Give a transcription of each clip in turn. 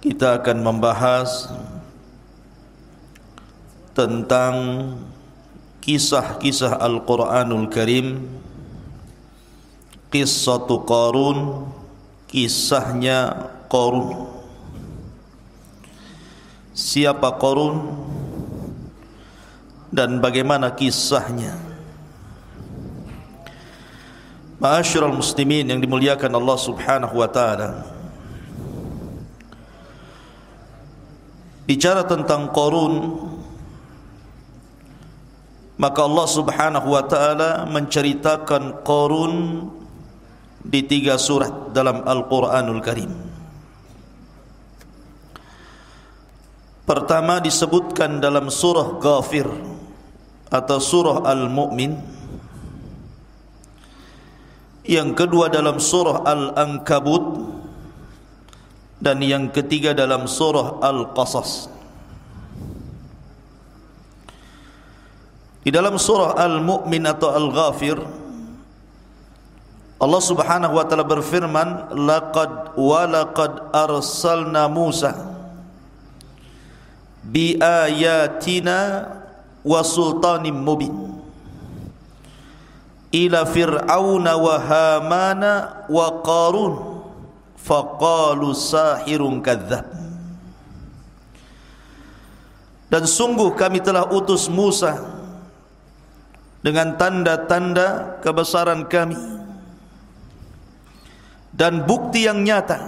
kita akan membahas tentang kisah-kisah Al-Quranul Karim, Qissatu Qarun, kisahnya Qarun. Siapa Qarun dan bagaimana kisahnya? Ma'asyiral muslimin yang dimuliakan Allah Subhanahu wa taala. Bicara tentang Qarun, maka Allah Subhanahu wa taala menceritakan Qarun di 3 surat dalam Al-Quranul Karim. Pertama disebutkan dalam surah Ghafir atau surah Al-Mu'min. Yang kedua dalam surah Al-Ankabut. Dan yang ketiga dalam surah Al-Qasas. Di dalam surah Al-Mu'min atau Al-Ghafir, Allah Subhanahu wa taala berfirman, laqad arsalna Musa bi ayatina wa sultanin mubin ila fir'auna wa hamana wa qarun faqalu sahirun kadzdzab. Dan sungguh kami telah utus Musa dengan tanda-tanda kebesaran kami dan bukti yang nyata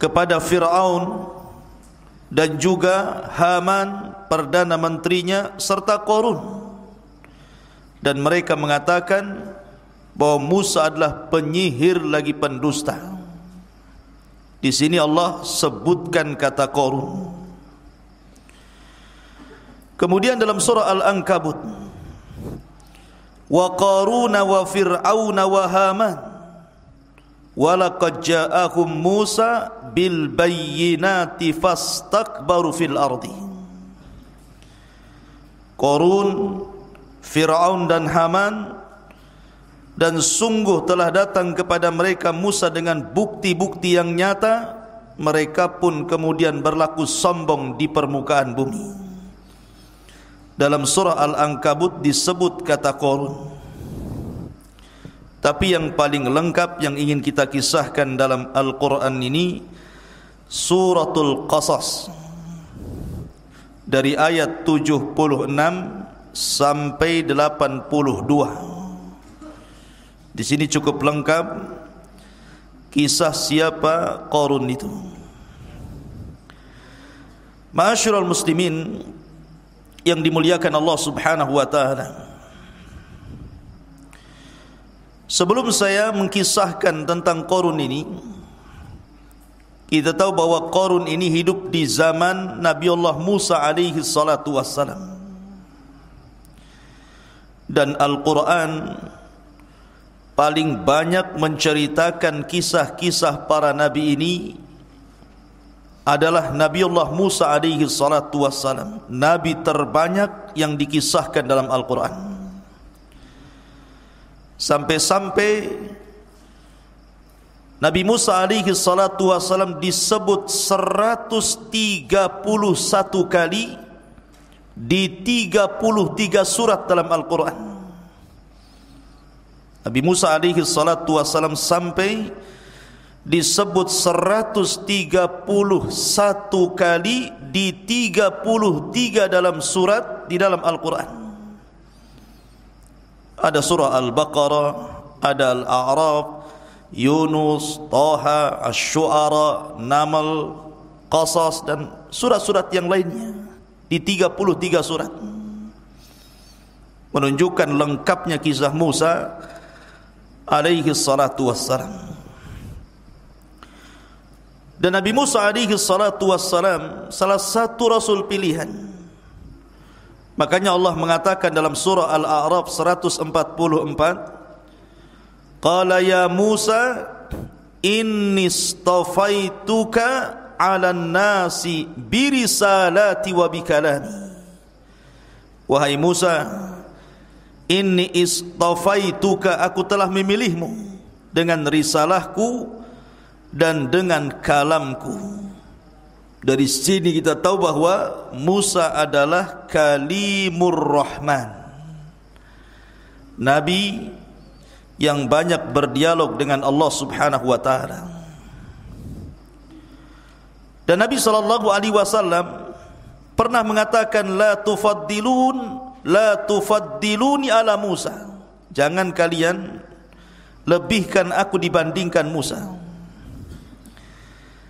kepada Fir'aun dan juga Haman perdana menterinya serta Qarun, dan mereka mengatakan bahwa Musa adalah penyihir lagi pendusta. Di sini Allah sebutkan kata Qarun. Kemudian dalam surah Al-Ankabut, wa qaruna wa fir'auna wa haman wa laqad ja'ahum Musa bil bayyinati fastakbaru fil ardi. Qarun, Fir'aun dan Haman, dan sungguh telah datang kepada mereka Musa dengan bukti-bukti yang nyata, mereka pun kemudian berlaku sombong di permukaan bumi. Dalam surah Al-Ankabut disebut kata Qarun. Tapi yang paling lengkap yang ingin kita kisahkan dalam Al-Quran ini Suratul Qasas, dari ayat 76 sampai 82. Di sini cukup lengkap kisah siapa Qarun itu. Ma'asyiral muslimin yang dimuliakan Allah Subhanahu wa taala, sebelum saya mengkisahkan tentang Qarun ini, kita tahu bahwa Qarun ini hidup di zaman Nabiullah Musa alaihi salatu wassalam. Dan Al-Quran paling banyak menceritakan kisah-kisah para nabi ini adalah Nabiullah Musa alaihi salatu wassalam. Nabi terbanyak yang dikisahkan dalam Al-Quran. Sampai-sampai Nabi Musa alaihi salatu wassalam disebut 131 kali di 33 surat dalam Al-Quran. Nabi Musa alaihi salatu wassalam sampai disebut 131 kali di 33 dalam surat di dalam Al-Quran. Ada surah Al-Baqarah, ada Al-A'raf, Yunus, Taha, Asy-Syu'ara, Naml, Qasas, dan surat-surat yang lainnya di 33 surat, menunjukkan lengkapnya kisah Musa alaihi salatu wassalam. Dan Nabi Musa alaihi salatu wassalam salah satu rasul pilihan. Makanya Allah mengatakan dalam surah Al-A'raf 144, qala ya Musa inni istafaituka 'alan nasi birisalati wa bikalami. Wahai Musa, inni istafaituka, aku telah memilihmu dengan risalahku dan dengan kalamku. Dari sini kita tahu bahwa Musa adalah Kalimur Rahman, Nabi yang banyak berdialog dengan Allah Subhanahu wa taala. Dan Nabi SAW pernah mengatakan, la tufaddiluni ala Musa, jangan kalian lebihkan aku dibandingkan Musa.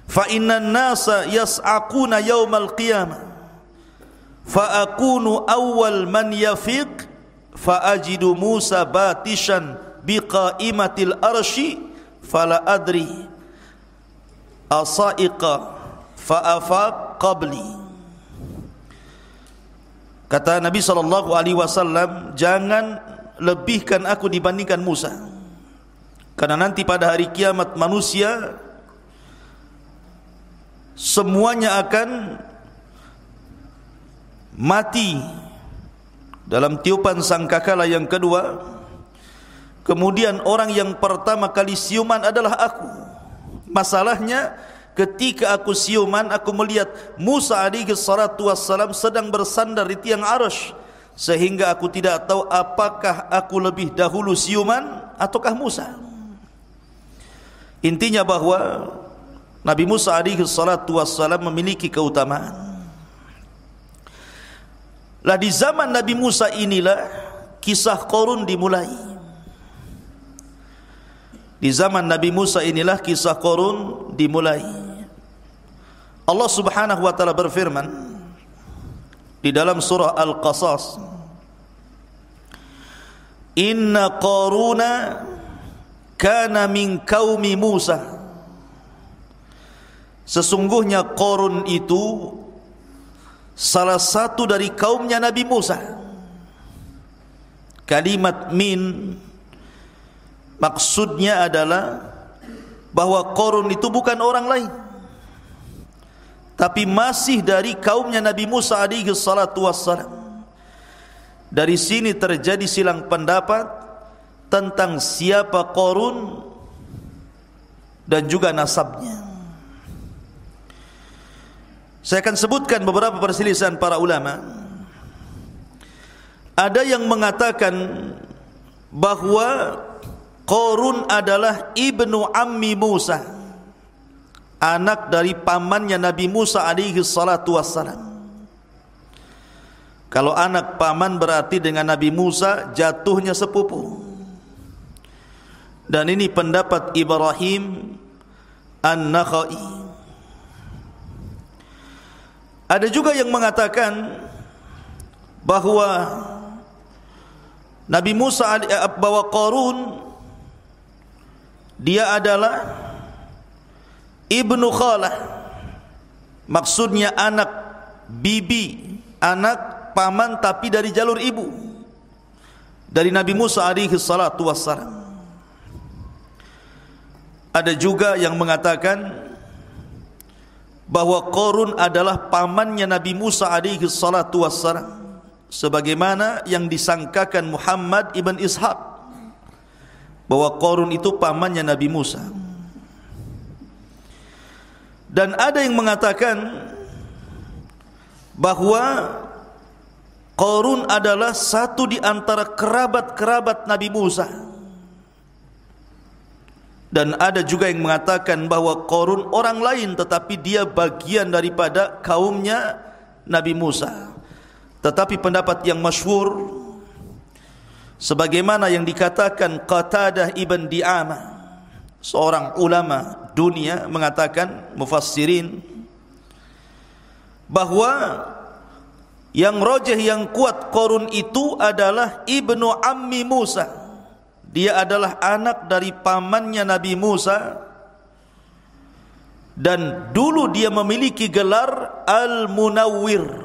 Fa innan nasa yas'aquna yaumal qiyamah fa akunu awwal man yafiq fa ajidu Musa batishan biqaimatil arsy fala adri asaiqa fa afaq qabli. Kata Nabi SAW, jangan lebihkan aku dibandingkan Musa, karena nanti pada hari kiamat manusia semuanya akan mati dalam tiupan sangkakala yang kedua. Kemudian orang yang pertama kali siuman adalah aku. Masalahnya ketika aku siuman, aku melihat Musa alaihi salatu wassalam sedang bersandar di tiang arasy, sehingga aku tidak tahu apakah aku lebih dahulu siuman ataukah Musa. Intinya bahwa Nabi Musa alaihi salatu wassalam memiliki keutamaan. Lah di zaman Nabi Musa inilah kisah Qarun dimulai. Di zaman Nabi Musa inilah kisah Qarun dimulai. Allah Subhanahu wa taala berfirman di dalam surah Al-Qasas, Inna Qaruna kana min qaumi Musa. Sesungguhnya Qarun itu salah satu dari kaumnya Nabi Musa. Kalimat min maksudnya adalah bahwa Qarun itu bukan orang lain, tapi masih dari kaumnya Nabi Musa alaihi salatu wassalam. Dari sini terjadi silang pendapat tentang siapa Qarun dan juga nasabnya. Saya akan sebutkan beberapa perselisihan para ulama. Ada yang mengatakan bahwa Qarun adalah ibnu ammi Musa, anak dari pamannya Nabi Musa alaihi salatu wassalam. Kalau anak paman berarti dengan Nabi Musa jatuhnya sepupu. Dan ini pendapat Ibrahim An-Nakhai. Ada juga yang mengatakan bahwa Nabi Musa, bahwa Qarun dia adalah ibnu khalah, maksudnya anak bibi, anak paman tapi dari jalur ibu, dari Nabi Musa alaihi salatu wassalam. Ada juga yang mengatakan bahwa Qarun adalah pamannya Nabi Musa alaihi salatu wassalam, sebagaimana yang disangkakan Muhammad ibn Ishaq bahwa Qarun itu pamannya Nabi Musa. Dan ada yang mengatakan bahwa Qarun adalah satu di antara kerabat-kerabat Nabi Musa. Dan ada juga yang mengatakan bahwa Qarun orang lain, tetapi dia bagian daripada kaumnya Nabi Musa. Tetapi pendapat yang masyhur, sebagaimana yang dikatakan Qatadah ibn Di'amah, seorang ulama dunia, mengatakan, mufassirin, bahwa yang rajih, yang kuat, Qarun itu adalah ibnu ammi Musa. Dia adalah anak dari pamannya Nabi Musa, dan dulu dia memiliki gelar Al-Munawwir.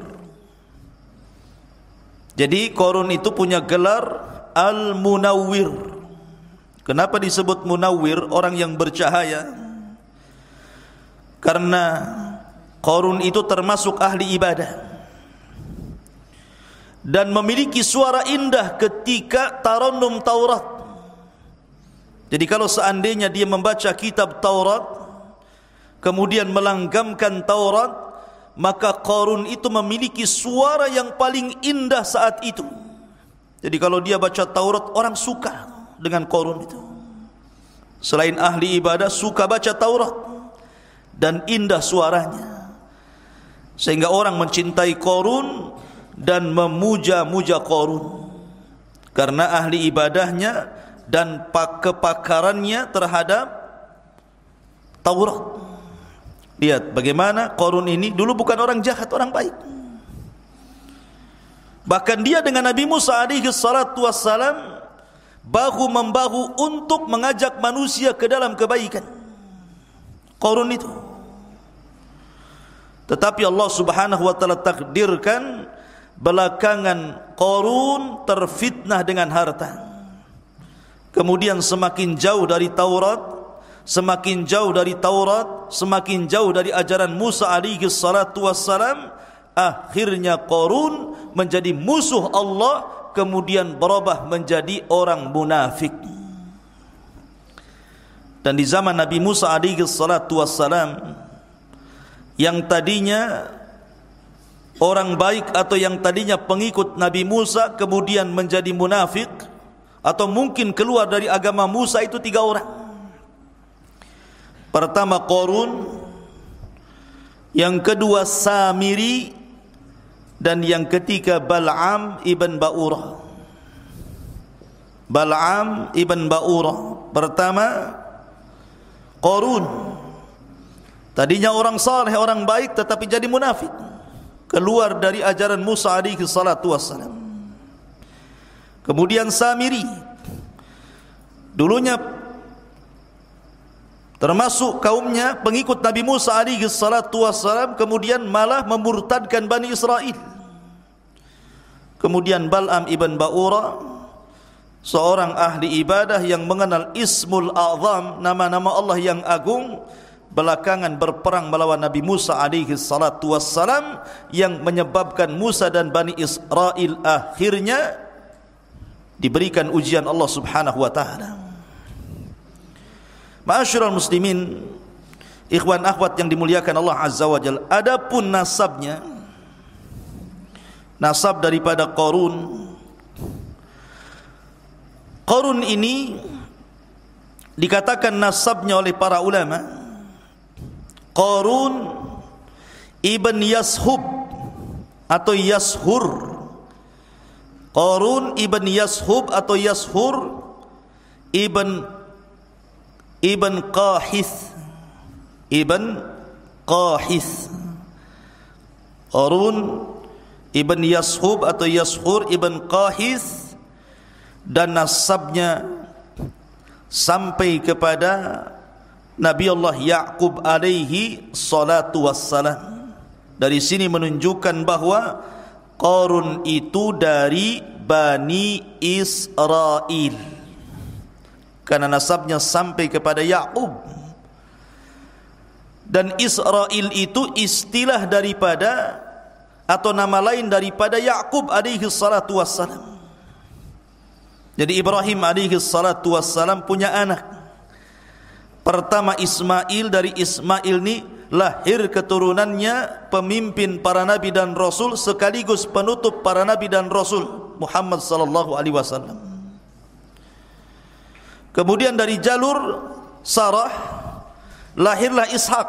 Jadi Qarun itu punya gelar Al-Munawwir. Kenapa disebut Munawwir, orang yang bercahaya? Karena Qarun itu termasuk ahli ibadah dan memiliki suara indah ketika tarannum Taurat. Jadi kalau seandainya dia membaca kitab Taurat, kemudian melanggamkan Taurat, maka Qarun itu memiliki suara yang paling indah saat itu. Jadi kalau dia baca Taurat, orang suka dengan Qarun itu. Selain ahli ibadah, suka baca Taurat dan indah suaranya, sehingga orang mencintai Qarun dan memuja-muja Qarun karena ahli ibadahnya dan kepakarannya terhadap Taurat. Lihat bagaimana Qarun ini dulu bukan orang jahat, orang baik. Bahkan dia dengan Nabi Musa alaihi salatu wassalam bahu-membahu untuk mengajak manusia ke dalam kebaikan. Qarun itu. Tetapi Allah Subhanahu wa taala takdirkan belakangan Qarun terfitnah dengan harta. Kemudian semakin jauh dari Taurat, semakin jauh dari Taurat, semakin jauh dari ajaran Musa alaihi salatu wassalam. Akhirnya Qarun menjadi musuh Allah, kemudian berubah menjadi orang munafik. Dan di zaman Nabi Musa alaihi salatu wassalam, yang tadinya orang baik atau yang tadinya pengikut Nabi Musa kemudian menjadi munafik atau mungkin keluar dari agama Musa, itu 3 orang. Pertama Qarun, yang kedua Samiri, dan yang ketiga Bal'am ibn Ba'urah. Bal'am ibn Ba'urah. Pertama Qarun, tadinya orang saleh, orang baik, tetapi jadi munafik, keluar dari ajaran Musa alaihi salatu wassalam. Kemudian Samiri, dulunya termasuk kaumnya pengikut Nabi Musa alaihi salatu wassalam, kemudian malah memurtadkan Bani Israel. Kemudian Bal'am ibn Ba'urah, seorang ahli ibadah yang mengenal Ismul A'zam, nama-nama Allah yang agung, belakangan berperang melawan Nabi Musa alaihi salatu wassalam, yang menyebabkan Musa dan Bani Israel akhirnya diberikan ujian Allah Subhanahu wa taala. Ma'asyiral muslimin, ikhwan akhwat yang dimuliakan Allah Azza wa Jalla, adapun nasabnya, nasab daripada Qarun, Qarun ini dikatakan nasabnya oleh para ulama Qarun ibn Yashub atau Yashur. Qarun ibn Yashub atau Yashur ibn Qahith, ibn Qahith. Qarun ibn Yashub atau Yashur ibn Qahith, dan nasabnya sampai kepada Nabi Allah Ya'qub alaihi salatu wassalam. Dari sini menunjukkan bahwa Qarun itu dari Bani Israel, karena nasabnya sampai kepada Ya'qub. Dan Israel itu istilah daripada atau nama lain daripada Ya'qub alaihi salatu wassalam. Jadi Ibrahim alaihi salatu wassalam punya anak. Pertama Ismail, dari Ismail ini lahir keturunannya pemimpin para nabi dan rasul sekaligus penutup para nabi dan rasul, Muhammad sallallahu alaihi wasallam. Kemudian dari jalur Sarah lahirlah Ishak,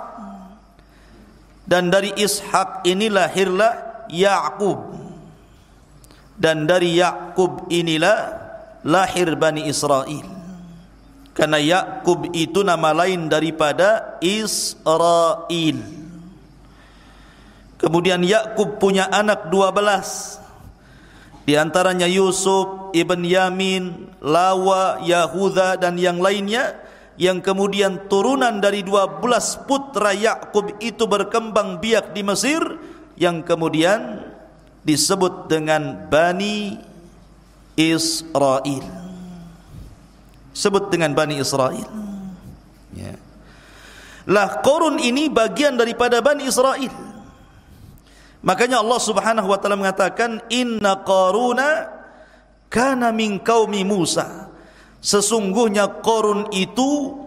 dan dari Ishak ini lahirlah Ya'qub, dan dari Ya'qub inilah lahir Bani Israel. Karena Ya'qub itu nama lain daripada Israel. Kemudian Ya'qub punya anak 12, di antaranya Yusuf, Ibn Yamin, Lawa, Yahuda dan yang lainnya, yang kemudian turunan dari 12 putra Ya'qub itu berkembang biak di Mesir, yang kemudian disebut dengan Bani Israel. Sebut dengan Bani Israel. Ya. Lah Qarun ini bagian daripada Bani Israel. Makanya Allah Subhanahu wa taala mengatakan, inna Qaruna kana min qaumi Musa. Sesungguhnya Qarun itu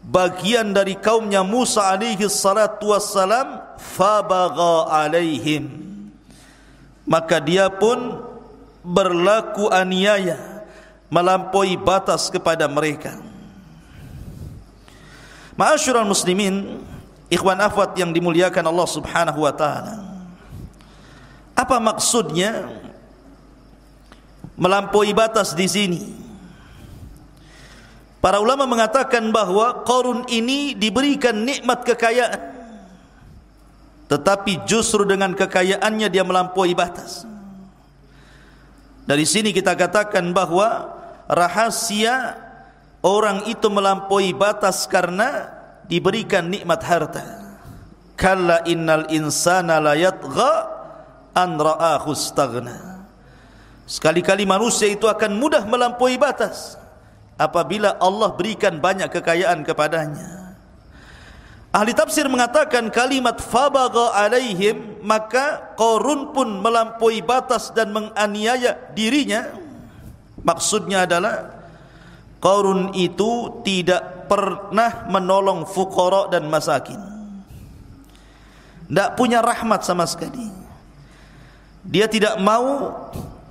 bagian dari kaumnya Musa alaihi salatu wassalam, fabagha alaihim, maka dia pun berlaku aniaya, melampaui batas kepada mereka. Ma'asyiral muslimin, ikhwan akhwat yang dimuliakan Allah Subhanahu wa taala, apa maksudnya melampaui batas di sini? Para ulama mengatakan bahwa Qarun ini diberikan nikmat kekayaan, tetapi justru dengan kekayaannya dia melampaui batas. Dari sini kita katakan bahwa rahasia orang itu melampaui batas karena diberikan nikmat harta. Kalla innal insana la yatgha an ra'ahu istaghna. Sekali-kali manusia itu akan mudah melampaui batas apabila Allah berikan banyak kekayaan kepadanya. Ahli tafsir mengatakan kalimat fabagha alaihim, maka Qarun pun melampaui batas dan menganiaya dirinya. Maksudnya adalah Qarun itu tidak pernah menolong fuqara dan masakin, tidak punya rahmat sama sekali. Dia tidak mau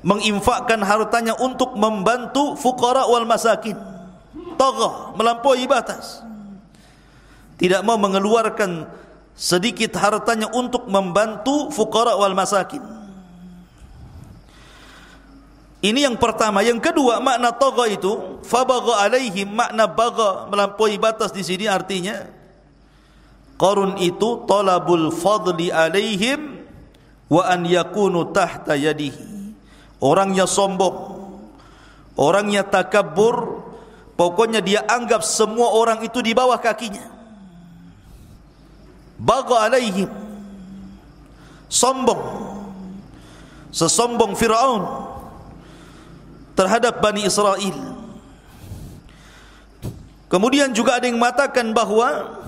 menginfakkan hartanya untuk membantu fuqara wal masakin. Tagha, melampaui batas. Tidak mau mengeluarkan sedikit hartanya untuk membantu fuqara wal masakin. Ini yang pertama. Yang kedua, makna tagha itu, fabagha alaihim, makna bagha, melampaui batas di sini artinya Qarun itu talabul fadli alaihim wa an yakunu tahta yadihi. Orangnya sombong, orangnya takabbur, pokoknya dia anggap semua orang itu di bawah kakinya. Bagha alaihim, sombong, sesombong Fir'aun terhadap Bani Israel. Kemudian juga ada yang mengatakan bahwa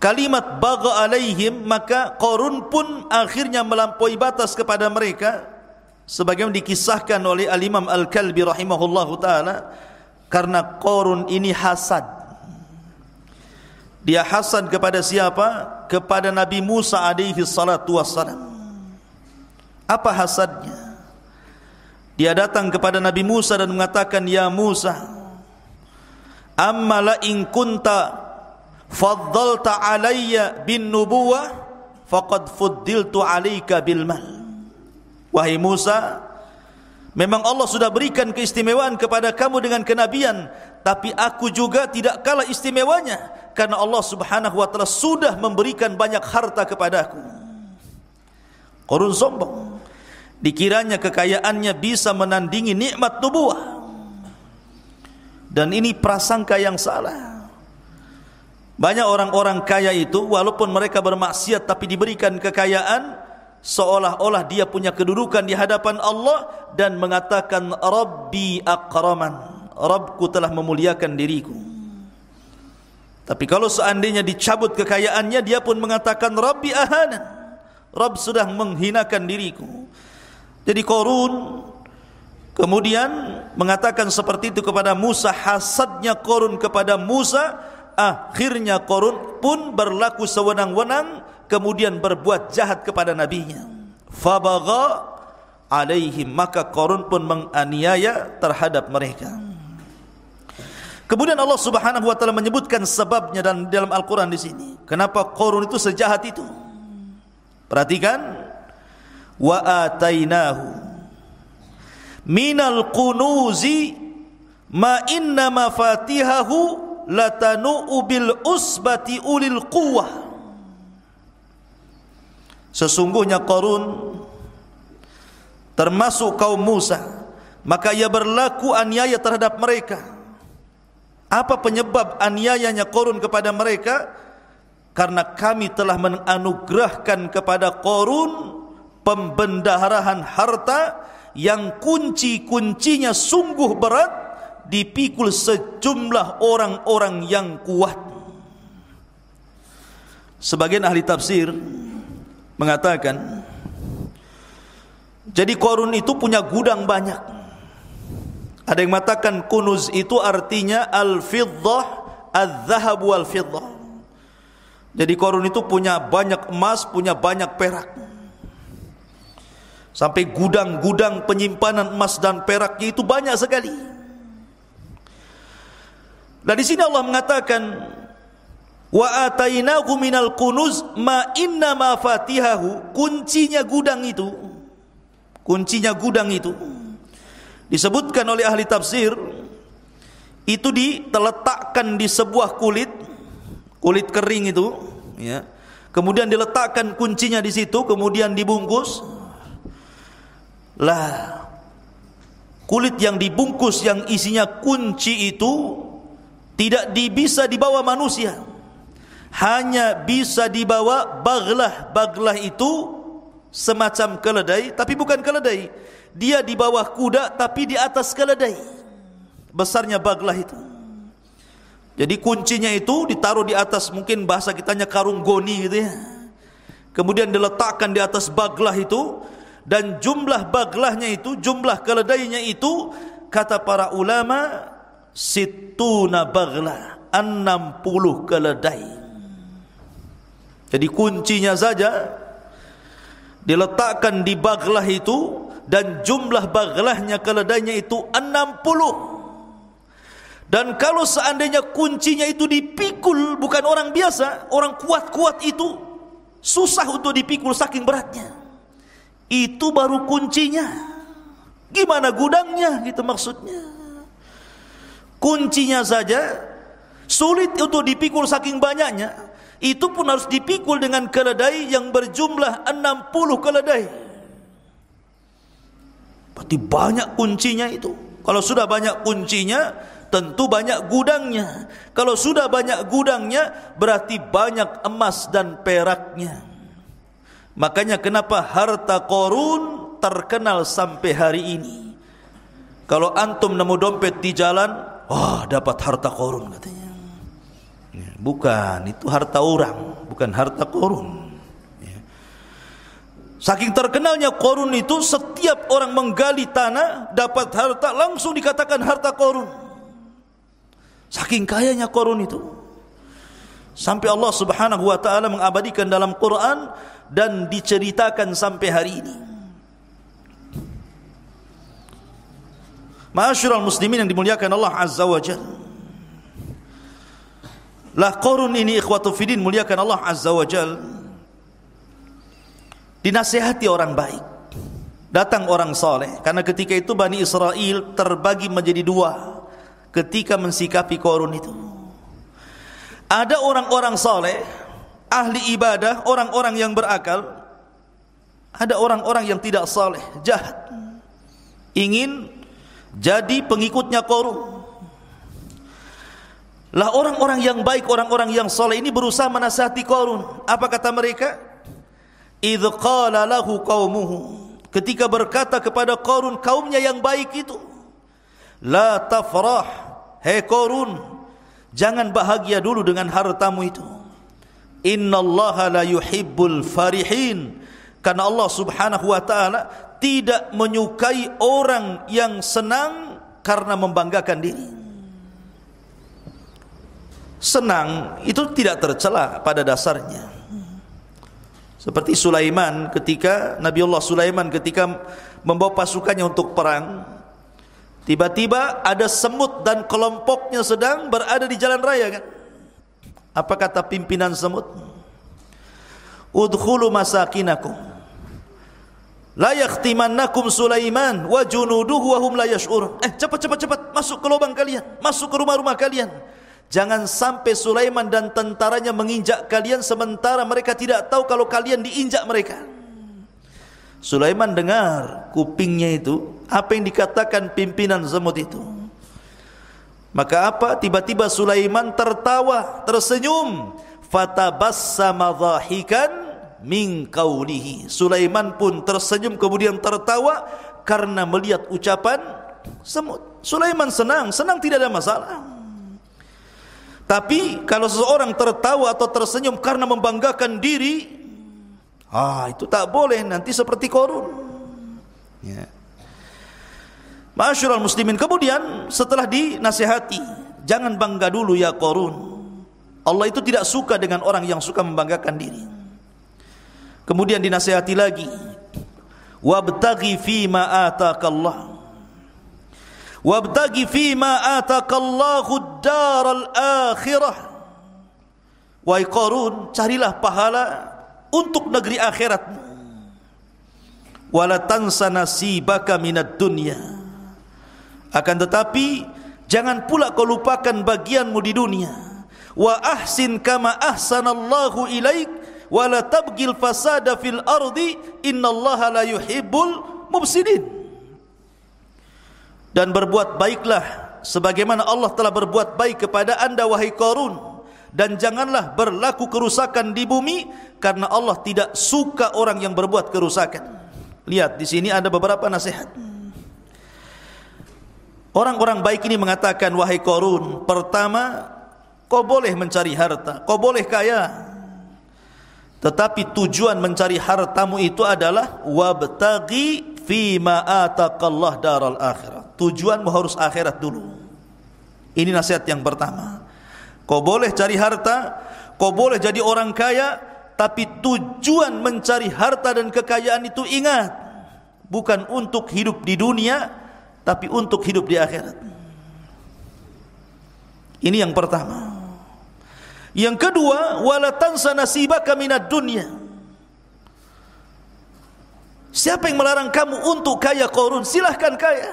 kalimat bagha alaihim, maka Qarun pun akhirnya melampaui batas kepada mereka, sebagaimana dikisahkan oleh Al-Imam Al-Kalbi rahimahullahu ta'ala, karena Qarun ini hasad. Dia hasad kepada siapa? Kepada Nabi Musa alaihi salatu wassalam. Apa hasadnya? Dia datang kepada Nabi Musa dan mengatakan, ya Musa, amma la in kunta faddalta alayya bin nubuwah faqad fuddiltu alayka bil mal. Wahai Musa, memang Allah sudah berikan keistimewaan kepada kamu dengan kenabian, tapi aku juga tidak kalah istimewanya, karena Allah Subhanahu wa ta'ala sudah memberikan banyak harta kepadaku. Qarun sombong, dikiranya kekayaannya bisa menandingi nikmat nubuwah, dan ini prasangka yang salah. Banyak orang-orang kaya itu walaupun mereka bermaksiat tapi diberikan kekayaan, seolah-olah dia punya kedudukan di hadapan Allah dan mengatakan Rabbi akraman, Rabbku telah memuliakan diriku. Tapi kalau seandainya dicabut kekayaannya, dia pun mengatakan Rabbi ahanan, Rabb sudah menghinakan diriku. Jadi Qarun kemudian mengatakan seperti itu kepada Musa. Hasadnya Qarun kepada Musa, akhirnya Qarun pun berlaku sewenang-wenang, kemudian berbuat jahat kepada nabinya. Fabagha alaihim, maka Qarun pun menganiaya terhadap mereka. Kemudian Allah Subhanahu wa taala menyebutkan sebabnya dan dalam Al-Qur'an di sini. Kenapa Qarun itu sejahat itu? Perhatikan, wa atainahu minal kunuzi ma inna mafatihahu latanu bil usbati ulil quwwah. Sesungguhnya Qarun termasuk kaum Musa, maka ia berlaku aniaya terhadap mereka. Apa penyebab aniayanya Qarun kepada mereka? Karena kami telah menganugerahkan kepada Qarun pembendaharaan harta yang kunci-kuncinya sungguh berat, dipikul sejumlah orang-orang yang kuat. Sebagian ahli tafsir mengatakan, jadi Qarun itu punya gudang banyak. Ada yang mengatakan kunuz itu artinya al-fiddah adz-dzahab wal fiddah. Jadi Qarun itu punya banyak emas, punya banyak perak. Sampai gudang-gudang penyimpanan emas dan peraknya itu banyak sekali. Dan di sini Allah mengatakan, wa atainahu minal kunuz ma inna mafatihahu, kuncinya gudang itu disebutkan oleh ahli tafsir, itu diletakkan di sebuah kulit kering itu, ya. Kemudian diletakkan kuncinya di situ, kemudian dibungkus. Lah, kulit yang dibungkus yang isinya kunci itu tidak bisa dibawa manusia, hanya bisa dibawa baglah. Baglah itu semacam keledai, tapi bukan keledai. Dia di bawah kuda, tapi di atas keledai. Besarnya baglah itu. Jadi kuncinya itu ditaruh di atas, mungkin bahasa kitanya karung goni gitu ya. Kemudian diletakkan di atas baglah itu, dan jumlah baglahnya itu, jumlah keledainya itu, kata para ulama, situna baglah, 60 keledai. Jadi kuncinya saja diletakkan di baglah itu, dan jumlah baglahnya, keledainya itu 60. Dan kalau seandainya kuncinya itu dipikul, bukan orang biasa, orang kuat-kuat itu susah untuk dipikul saking beratnya. Itu baru kuncinya. Gimana gudangnya gitu maksudnya. Kuncinya saja sulit untuk dipikul saking banyaknya. Itu pun harus dipikul dengan keledai yang berjumlah 60 keledai. Berarti banyak kuncinya itu. Kalau sudah banyak kuncinya, tentu banyak gudangnya. Kalau sudah banyak gudangnya, berarti banyak emas dan peraknya. Makanya kenapa harta Qarun terkenal sampai hari ini. Kalau antum nemu dompet di jalan, wah, dapat harta Qarun katanya. Bukan, itu harta orang, bukan harta Qarun. Saking terkenalnya Qarun itu, setiap orang menggali tanah dapat harta, langsung dikatakan harta Qarun. Saking kayanya Qarun itu, sampai Allah Subhanahu wa taala mengabadikan dalam Quran dan diceritakan sampai hari ini. Ma'asyiral muslimin yang dimuliakan Allah Azza wa Jalla. Lah Qarun ini ikhwatu fiddin muliakan Allah Azza wa Jalla, dinasihati orang baik. Datang orang saleh, karena ketika itu Bani Israel terbagi menjadi dua ketika mensikapi Qarun itu. Ada orang-orang saleh, ahli ibadah, orang-orang yang berakal. Ada orang-orang yang tidak saleh, jahat, ingin jadi pengikutnya Qarun. Lah orang-orang yang baik, orang-orang yang saleh ini berusaha menasihati Qarun. Apa kata mereka? Idz qala lahu qaumuhu, ketika berkata kepada Qarun kaumnya yang baik itu, la tafrah, hei Qarun, jangan bahagia dulu dengan hartamu itu. Innallaha la yuhibbul farihin, karena Allah Subhanahu wa taala tidak menyukai orang yang senang karena membanggakan diri. Senang itu tidak tercela pada dasarnya. Seperti Sulaiman, ketika Nabiullah Sulaiman ketika membawa pasukannya untuk perang, tiba-tiba ada semut dan kelompoknya sedang berada di jalan raya kan? Apa kata pimpinan semut? Udkhulu masakinakum la yakhtimannakum Sulaiman wa junuduhu wa hum la yash'urun. Cepat masuk ke lubang kalian, masuk ke rumah-rumah kalian. Jangan sampai Sulaiman dan tentaranya menginjak kalian sementara mereka tidak tahu kalau kalian diinjak mereka. Sulaiman dengar kupingnya itu apa yang dikatakan pimpinan semut itu. Maka apa? Tiba-tiba Sulaiman tertawa, tersenyum. Fatabassama dhahikan min qawlihi. Sulaiman pun tersenyum kemudian tertawa karena melihat ucapan semut. Sulaiman senang tidak ada masalah. Tapi kalau seseorang tertawa atau tersenyum karena membanggakan diri, itu tak boleh, nanti seperti Qarun. Ya. Ma'asyiral muslimin, kemudian setelah dinasihati, jangan bangga dulu ya Qarun. Allah itu tidak suka dengan orang yang suka membanggakan diri. Kemudian dinasihati lagi, wabtaghi fima ataakallah, wabtaghi fima ataakallahu ad-daral akhirah. Wahai Qarun, carilah pahala untuk negeri akhiratmu. Wala tansa nasibaka minad dunya. Akan tetapi jangan pula kau lupakan bagianmu di dunia. Wa ahsin kama ahsanallahu ilaik wa la tabghil fasada fil ardi innallaha la yuhibbul mufsidin. Dan berbuat baiklah sebagaimana Allah telah berbuat baik kepada anda wahai Qarun, dan janganlah berlaku kerusakan di bumi karena Allah tidak suka orang yang berbuat kerusakan. Lihat di sini ada beberapa nasihat. Orang-orang baik ini mengatakan, wahai Qarun, pertama, kau boleh mencari harta, kau boleh kaya, tetapi tujuan mencari hartamu itu adalah wabtaghi fima ataqallah daral akhirah. Tujuanmu harus akhirat dulu. Ini nasihat yang pertama. Kau boleh cari harta, kau boleh jadi orang kaya, tapi tujuan mencari harta dan kekayaan itu, ingat, bukan untuk hidup di dunia, tapi untuk hidup di akhirat. Ini yang pertama. Yang kedua, wala tansa nasibaka minad dunya. Siapa yang melarang kamu untuk kaya Qarun? Silahkan kaya,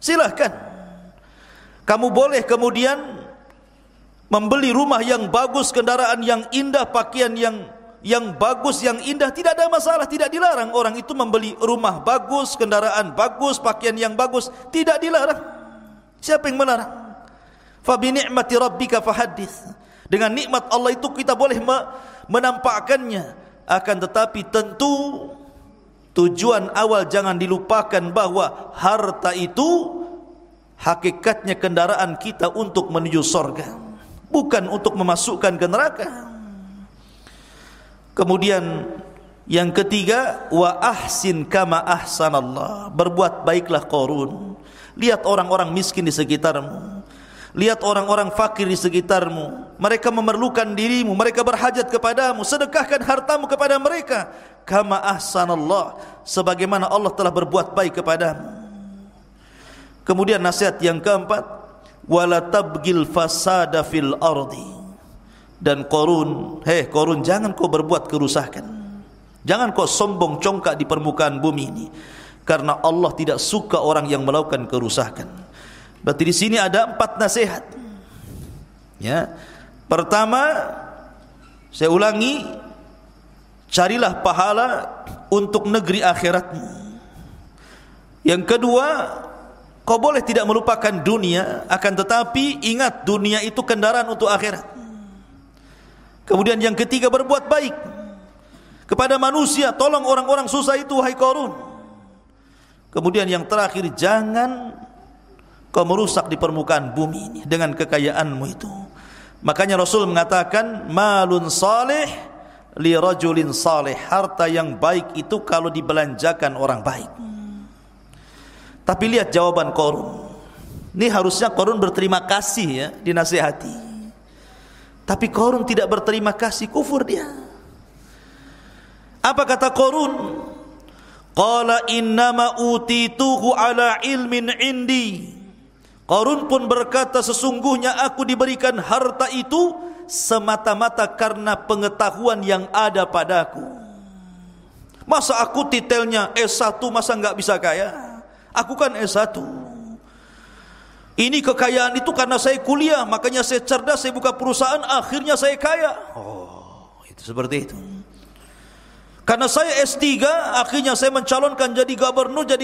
silahkan. Kamu boleh kemudian membeli rumah yang bagus, kendaraan yang indah, pakaian yang bagus, yang indah, tidak ada masalah, tidak dilarang orang itu membeli rumah bagus, kendaraan bagus, pakaian yang bagus, tidak dilarang. Siapa yang melarang? Fa bi ni'mati rabbika fahaddits. Dengan nikmat Allah itu kita boleh menampakkannya, akan tetapi tentu tujuan awal jangan dilupakan bahwa harta itu hakikatnya kendaraan kita untuk menuju surga, bukan untuk memasukkan ke neraka. Kemudian yang ketiga, wa ahsin kama ahsanallah. Berbuat baiklah Qarun. Lihat orang-orang miskin di sekitarmu, lihat orang-orang fakir di sekitarmu, mereka memerlukan dirimu, mereka berhajat kepadamu, sedekahkan hartamu kepada mereka. Kama ahsanallah, sebagaimana Allah telah berbuat baik kepadamu. Kemudian nasihat yang keempat, wala tabghil fasada fil ardi. Dan Qarun, hei Qarun, jangan kau berbuat kerusakan, jangan kau sombong congkak di permukaan bumi ini, karena Allah tidak suka orang yang melakukan kerusakan. Berarti di sini ada 4 nasihat. Ya, pertama, saya ulangi, carilah pahala untuk negeri akhiratmu. Yang kedua, kau boleh tidak melupakan dunia, akan tetapi ingat dunia itu kendaraan untuk akhirat. Kemudian yang ketiga, berbuat baik kepada manusia, tolong orang-orang susah itu wahai Qarun. Kemudian yang terakhir, jangan kau merusak di permukaan bumi ini dengan kekayaanmu itu. Makanya Rasul mengatakan, malun salih li rajulin salih. Harta yang baik itu kalau dibelanjakan orang baik. Tapi lihat jawaban Qarun. Ini harusnya Qarun berterima kasih ya, dinasihati. Tapi Qarun tidak berterima kasih, kufur dia. Apa kata Qarun? Qala innama utituhu ala ilmin indi. Qarun pun berkata, sesungguhnya aku diberikan harta itu semata-mata karena pengetahuan yang ada padaku. Masa aku titelnya S1 masa enggak bisa kaya? Aku kan S1. Ini kekayaan itu karena saya kuliah, makanya saya cerdas, saya buka perusahaan, akhirnya saya kaya. Oh, itu seperti itu. Karena saya S3, akhirnya saya mencalonkan jadi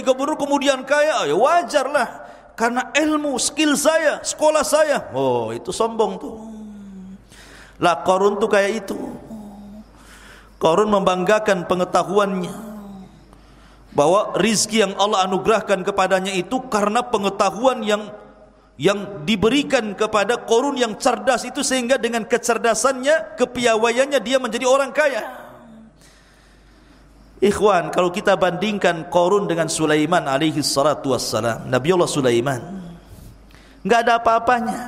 gubernur, kemudian kaya. Ya wajarlah, karena ilmu, skill saya, sekolah saya. Oh, itu sombong tuh. Lah Qarun tuh kayak itu. Qarun membanggakan pengetahuannya, bahwa rizki yang Allah anugerahkan kepadanya itu karena pengetahuan yang diberikan kepada Qarun yang cerdas itu, sehingga dengan kecerdasannya, kepiawaiannya dia menjadi orang kaya. Ikhwan, kalau kita bandingkan Qarun dengan Sulaiman alaihi salatu wassalam, Nabiullah Sulaiman, enggak ada apa-apanya.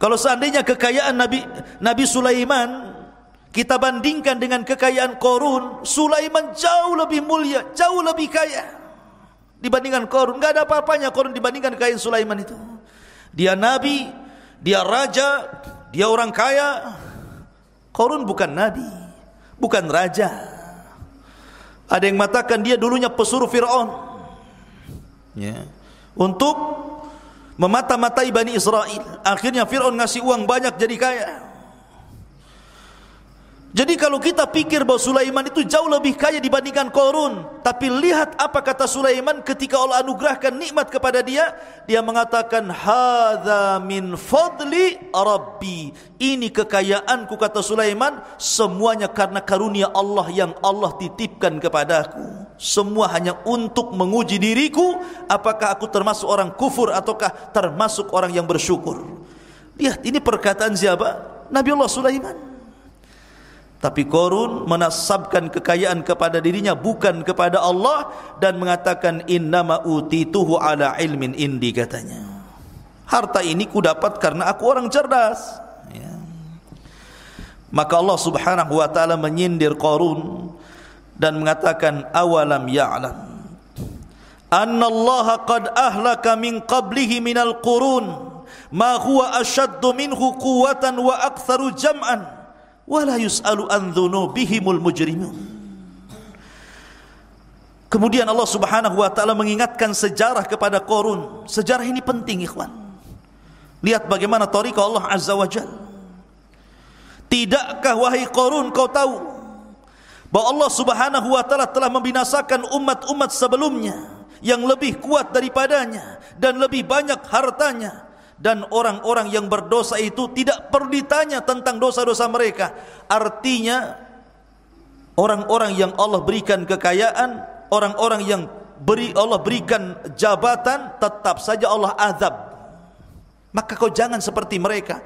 Kalau seandainya kekayaan Nabi Sulaiman kita bandingkan dengan kekayaan Qarun, Sulaiman jauh lebih mulia, jauh lebih kaya dibandingkan Qarun. Enggak ada apa-apanya Qarun dibandingkan kekayaan Sulaiman itu. Dia nabi, dia raja, dia orang kaya. Qarun bukan nabi, bukan raja. Ada yang mengatakan dia dulunya pesuruh Fir'aun, ya, untuk memata-matai Bani Israel. Akhirnya Fir'aun ngasih uang banyak jadi kaya. Jadi kalau kita pikir bahwa Sulaiman itu jauh lebih kaya dibandingkan Qarun, tapi lihat apa kata Sulaiman ketika Allah anugerahkan nikmat kepada dia. Dia mengatakan, hadza min fadli Rabbi. Ini kekayaanku, kata Sulaiman, semuanya karena karunia Allah yang Allah titipkan kepadaku. Semua hanya untuk menguji diriku, apakah aku termasuk orang kufur ataukah termasuk orang yang bersyukur. Lihat, ini perkataan siapa? Nabi Allah Sulaiman. Tapi Qarun menasabkan kekayaan kepada dirinya, bukan kepada Allah, dan mengatakan innama utituhu ala ilmin indi, katanya. Harta ini ku dapat karena aku orang cerdas, ya. Maka Allah Subhanahu wa taala menyindir Qarun dan mengatakan, awalam ya'lam annallaha qad ahlaka min qablihi minal qurun ma huwa ashaddu minhu quwwatan wa aktsaru jam'an wala yus'alu an dzunubihimul mujrimun. Kemudian Allah Subhanahu wa taala mengingatkan sejarah kepada Qarun. Sejarah ini penting, ikhwan. Lihat bagaimana tariqah Allah Azza wa Jalla. Tidakkah wahai Qarun kau tahu bahwa Allah Subhanahu wa taala telah membinasakan umat-umat sebelumnya yang lebih kuat daripadanya dan lebih banyak hartanya, dan orang-orang yang berdosa itu tidak perlu ditanya tentang dosa-dosa mereka. Artinya orang-orang yang Allah berikan kekayaan, orang-orang yang Allah berikan jabatan, tetap saja Allah azab. Maka kau jangan seperti mereka.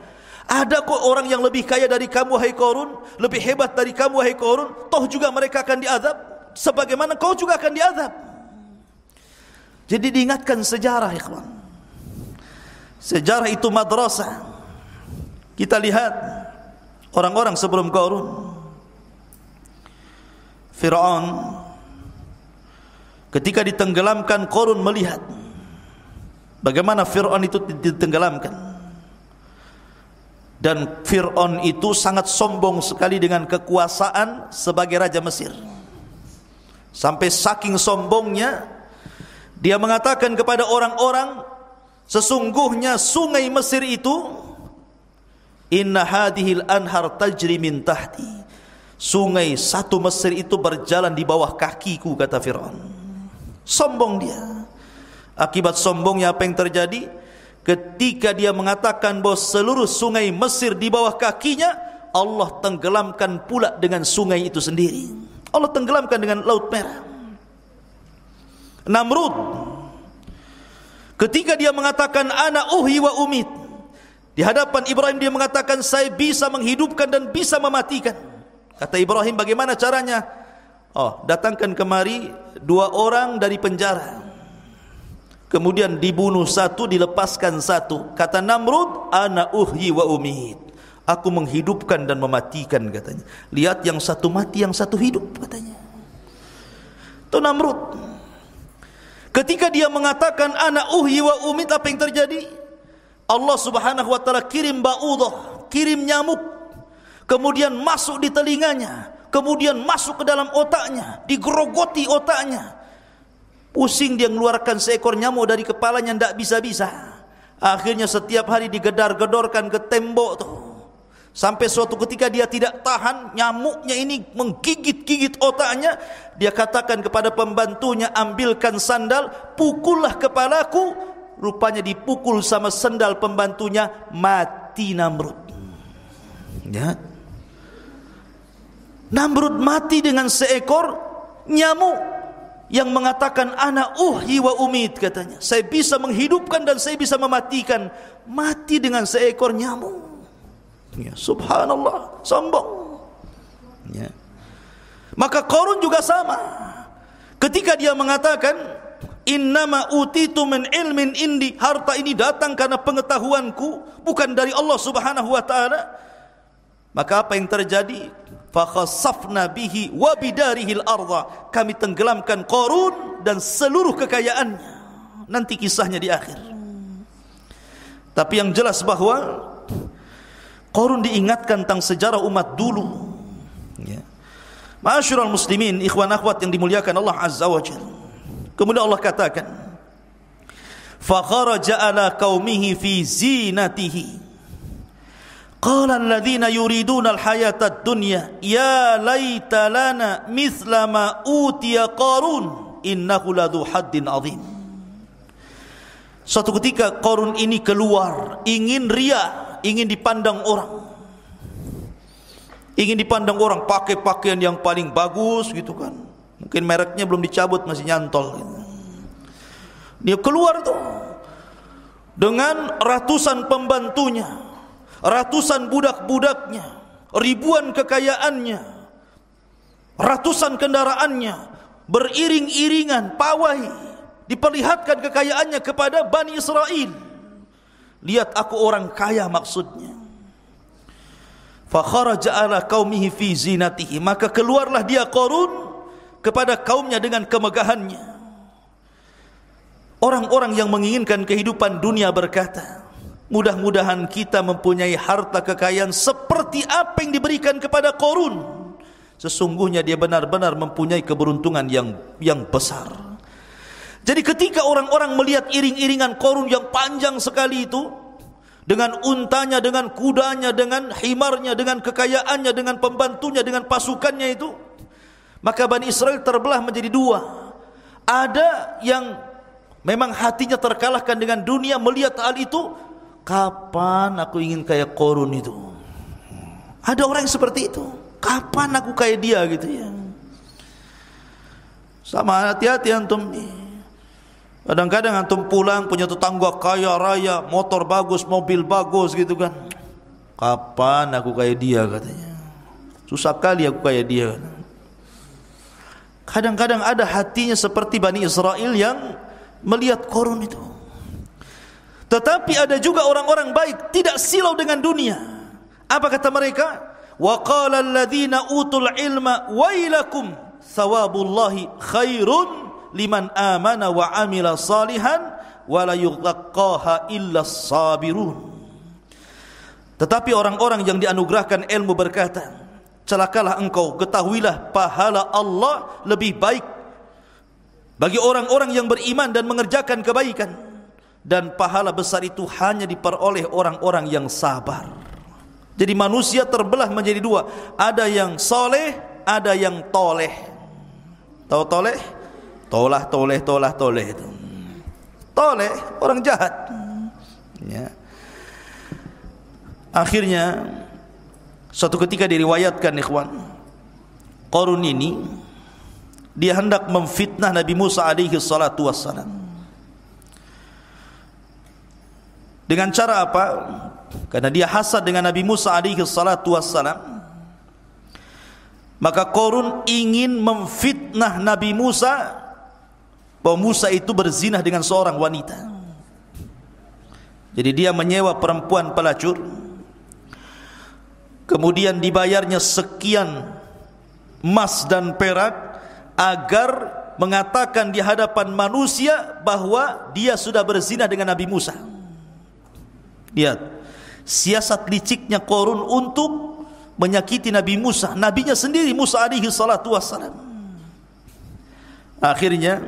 Ada kok orang yang lebih kaya dari kamu wahai Qarun, lebih hebat dari kamu wahai Qarun, toh juga mereka akan diazab sebagaimana kau juga akan diazab. Jadi diingatkan sejarah, ikhwan. Sejarah itu madrasah. Kita lihat orang-orang sebelum Qarun. Fir'aun ketika ditenggelamkan, Qarun melihat bagaimana Fir'aun itu ditenggelamkan. Dan Fir'aun itu sangat sombong sekali dengan kekuasaan sebagai Raja Mesir. Sampai saking sombongnya, dia mengatakan kepada orang-orang, sesungguhnya sungai Mesir itu, inna hadhil anhar tajri min tahti. Sungai satu Mesir itu berjalan di bawah kakiku, kata Fir'aun. Sombong dia. Akibat sombongnya apa yang terjadi? Ketika dia mengatakan bahwa seluruh sungai Mesir di bawah kakinya, Allah tenggelamkan pula dengan sungai itu sendiri. Allah tenggelamkan dengan Laut Merah. Namrud ketika dia mengatakan ana uhyi wa umit, di hadapan Ibrahim dia mengatakan saya bisa menghidupkan dan bisa mematikan. Kata Ibrahim, bagaimana caranya? Oh, datangkan kemari 2 orang dari penjara, kemudian dibunuh satu, dilepaskan satu. Kata Namrud, ana uhyi wa umit, aku menghidupkan dan mematikan, katanya. Lihat, yang satu mati, yang satu hidup, katanya. Itu Namrud. Ketika dia mengatakan ana uhyi wa umit, apa yang terjadi? Allah Subhanahu wa taala kirim ba'udah, kirim nyamuk, kemudian masuk di telinganya, kemudian masuk ke dalam otaknya, digerogoti otaknya. Pusing dia mengeluarkan seekor nyamuk dari kepalanya, tidak bisa-bisa. Akhirnya setiap hari digedar-gedorkan ke tembok tuh. Sampai suatu ketika dia tidak tahan, nyamuknya ini menggigit-gigit otaknya. Dia katakan kepada pembantunya, ambilkan sandal, pukullah kepalaku. Rupanya dipukul sama sandal pembantunya, mati Namrud. Ya. Namrud mati dengan seekor nyamuk yang mengatakan ana uhyi wa umit, katanya. Saya bisa menghidupkan dan saya bisa mematikan. Mati dengan seekor nyamuk. Ya, subhanallah, sombong. Ya. Maka Qarun juga sama. Ketika dia mengatakan innama utitu min ilmin indi, harta ini datang karena pengetahuanku, bukan dari Allah Subhanahu wa taala. Maka apa yang terjadi? Fa khassafna bihi wa bidarihil ardha, kami tenggelamkan Qarun dan seluruh kekayaannya. Nanti kisahnya di akhir. Tapi yang jelas bahwa Qarun diingatkan tentang sejarah umat dulu. Ya. Ma'asyiral muslimin, ikhwan akhwat yang dimuliakan Allah Azza wa Jalla. Kemudian Allah katakan, fa kharaja ala qaumihi fi zinatihi. Qala alladhina yuriduna al-hayata ad-dunya ya laita lana mithla ma utiya Qarun innahu ladzu haddin 'adzim. Suatu ketika Qarun ini keluar, ingin riya, ingin dipandang orang. Ingin dipandang orang pakai pakaian yang paling bagus gitu kan. Mungkin mereknya belum dicabut, masih nyantol gitu. Dia keluar tuh dengan ratusan pembantunya, ratusan budak-budaknya, ribuan kekayaannya, ratusan kendaraannya, beriring-iringan, pawai, diperlihatkan kekayaannya kepada Bani Israel. Lihat aku orang kaya maksudnya. Fa kharaja ala qaumihi fi zinatihi, maka keluarlah dia Qarun kepada kaumnya dengan kemegahannya. Orang-orang yang menginginkan kehidupan dunia berkata, mudah-mudahan kita mempunyai harta kekayaan seperti apa yang diberikan kepada Qarun. Sesungguhnya dia benar-benar mempunyai keberuntungan yang besar. Jadi ketika orang-orang melihat iring-iringan Qarun yang panjang sekali itu, dengan untanya, dengan kudanya, dengan himarnya, dengan kekayaannya, dengan pembantunya, dengan pasukannya itu, maka Bani Israel terbelah menjadi dua. Ada yang memang hatinya terkalahkan dengan dunia, melihat hal itu, kapan aku ingin kayak Qarun itu. Ada orang yang seperti itu, kapan aku kayak dia gitu ya. Sama, hati-hati antum nih. Kadang-kadang antum pulang punya tetangga kaya raya, motor bagus, mobil bagus gitu kan. Kapan aku kayak dia katanya. Susah kali aku kayak dia. Kadang-kadang ada hatinya seperti Bani Israel yang melihat Qarun itu. Tetapi ada juga orang-orang baik, tidak silau dengan dunia. Apa kata mereka? Wa qala alladhina utul ilma wailakum thawabullahi khairun liman amana wa amila salihan wa la yughaqaha illa sabirun. Tetapi orang-orang yang dianugerahkan ilmu berkata, celakalah engkau, ketahuilah pahala Allah lebih baik bagi orang-orang yang beriman dan mengerjakan kebaikan, dan pahala besar itu hanya diperoleh orang-orang yang sabar. Jadi manusia terbelah menjadi dua, ada yang soleh, ada yang toleh. Tahu toleh? Tolah itu. Toleh, orang jahat. Ya. Akhirnya suatu ketika diriwayatkan ikhwan, Qarun ini dia hendak memfitnah Nabi Musa alaihi salatu wassalam. Dengan cara apa? Karena dia hasad dengan Nabi Musa alaihi salatu wassalam, maka Qarun ingin memfitnah Nabi Musa bahwa Musa itu berzina dengan seorang wanita. Jadi dia menyewa perempuan pelacur, kemudian dibayarnya sekian emas dan perak agar mengatakan di hadapan manusia bahwa dia sudah berzina dengan Nabi Musa. Lihat siasat liciknya Qarun untuk menyakiti Nabi Musa, nabinya sendiri Musa alaihi salatu wassalam. Akhirnya